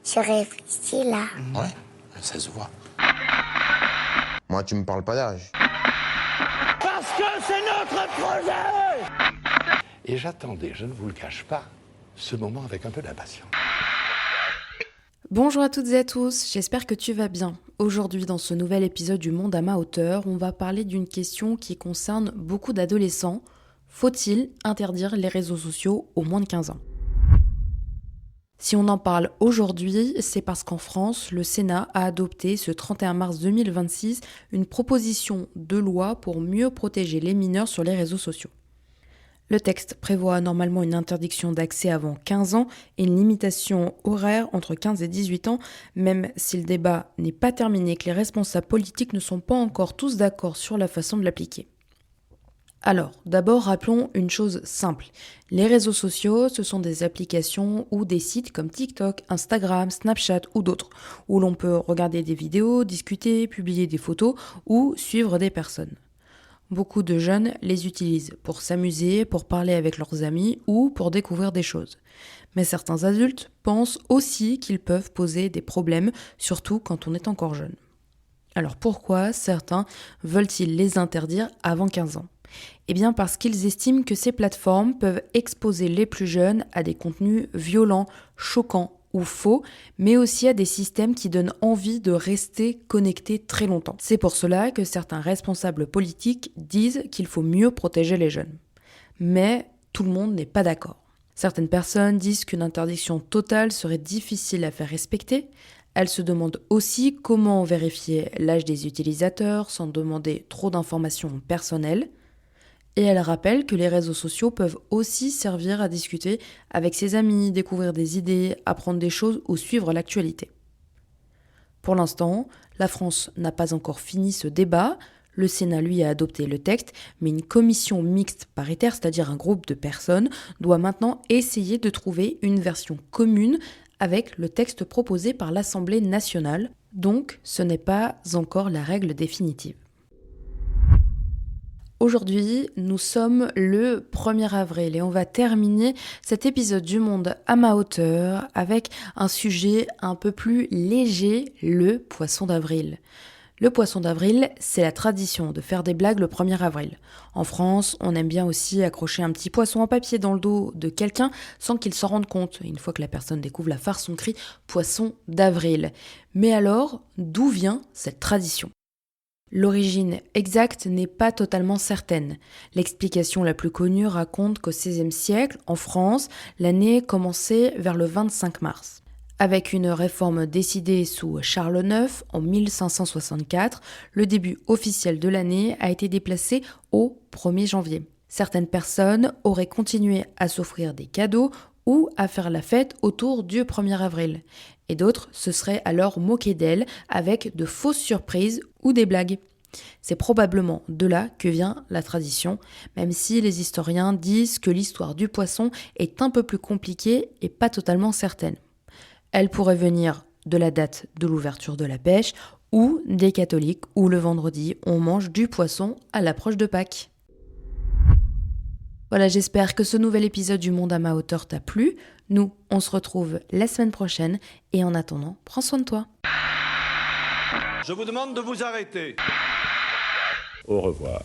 Je réfléchis là. Ouais, ça se voit. Moi, tu me parles pas d'âge. Parce que c'est notre projet! Et j'attendais, je ne vous le cache pas, ce moment avec un peu d'impatience. Bonjour à toutes et à tous, j'espère que tu vas bien. Aujourd'hui, dans ce nouvel épisode du Monde à ma hauteur, on va parler d'une question qui concerne beaucoup d'adolescents. Faut-il interdire les réseaux sociaux aux moins de 15 ans ? Si on en parle aujourd'hui, c'est parce qu'en France, le Sénat a adopté ce 31 mars 2026 une proposition de loi pour mieux protéger les mineurs sur les réseaux sociaux. Le texte prévoit normalement une interdiction d'accès avant 15 ans et une limitation horaire entre 15 et 18 ans, même si le débat n'est pas terminé et que les responsables politiques ne sont pas encore tous d'accord sur la façon de l'appliquer. Alors, d'abord, rappelons une chose simple. Les réseaux sociaux, ce sont des applications ou des sites comme TikTok, Instagram, Snapchat ou d'autres, où l'on peut regarder des vidéos, discuter, publier des photos ou suivre des personnes. Beaucoup de jeunes les utilisent pour s'amuser, pour parler avec leurs amis ou pour découvrir des choses. Mais certains adultes pensent aussi qu'ils peuvent poser des problèmes, surtout quand on est encore jeune. Alors pourquoi certains veulent-ils les interdire avant 15 ans ? Eh bien parce qu'ils estiment que ces plateformes peuvent exposer les plus jeunes à des contenus violents, choquants ou faux, mais aussi à des systèmes qui donnent envie de rester connectés très longtemps. C'est pour cela que certains responsables politiques disent qu'il faut mieux protéger les jeunes. Mais tout le monde n'est pas d'accord. Certaines personnes disent qu'une interdiction totale serait difficile à faire respecter. Elles se demandent aussi comment vérifier l'âge des utilisateurs sans demander trop d'informations personnelles. Et elle rappelle que les réseaux sociaux peuvent aussi servir à discuter avec ses amis, découvrir des idées, apprendre des choses ou suivre l'actualité. Pour l'instant, la France n'a pas encore fini ce débat. Le Sénat, lui, a adopté le texte, mais une commission mixte paritaire, c'est-à-dire un groupe de personnes, doit maintenant essayer de trouver une version commune avec le texte proposé par l'Assemblée nationale. Donc, ce n'est pas encore la règle définitive. Aujourd'hui, nous sommes le 1er avril et on va terminer cet épisode du Monde à ma hauteur avec un sujet un peu plus léger, le poisson d'avril. Le poisson d'avril, c'est la tradition de faire des blagues le 1er avril. En France, on aime bien aussi accrocher un petit poisson en papier dans le dos de quelqu'un sans qu'il s'en rende compte. Une fois que la personne découvre la farce, on crie « poisson d'avril ». Mais alors, d'où vient cette tradition ? L'origine exacte n'est pas totalement certaine. L'explication la plus connue raconte qu'au XVIe siècle, en France, l'année commençait vers le 25 mars. Avec une réforme décidée sous Charles IX en 1564, le début officiel de l'année a été déplacé au 1er janvier. Certaines personnes auraient continué à s'offrir des cadeaux ou à faire la fête autour du 1er avril. Et d'autres se seraient alors moqués d'elles avec de fausses surprises ou des blagues. C'est probablement de là que vient la tradition, même si les historiens disent que l'histoire du poisson est un peu plus compliquée et pas totalement certaine. Elle pourrait venir de la date de l'ouverture de la pêche ou des catholiques où le vendredi on mange du poisson à l'approche de Pâques. Voilà, j'espère que ce nouvel épisode du Monde à ma hauteur t'a plu. Nous, on se retrouve la semaine prochaine et en attendant, prends soin de toi. Je vous demande de vous arrêter. Au revoir.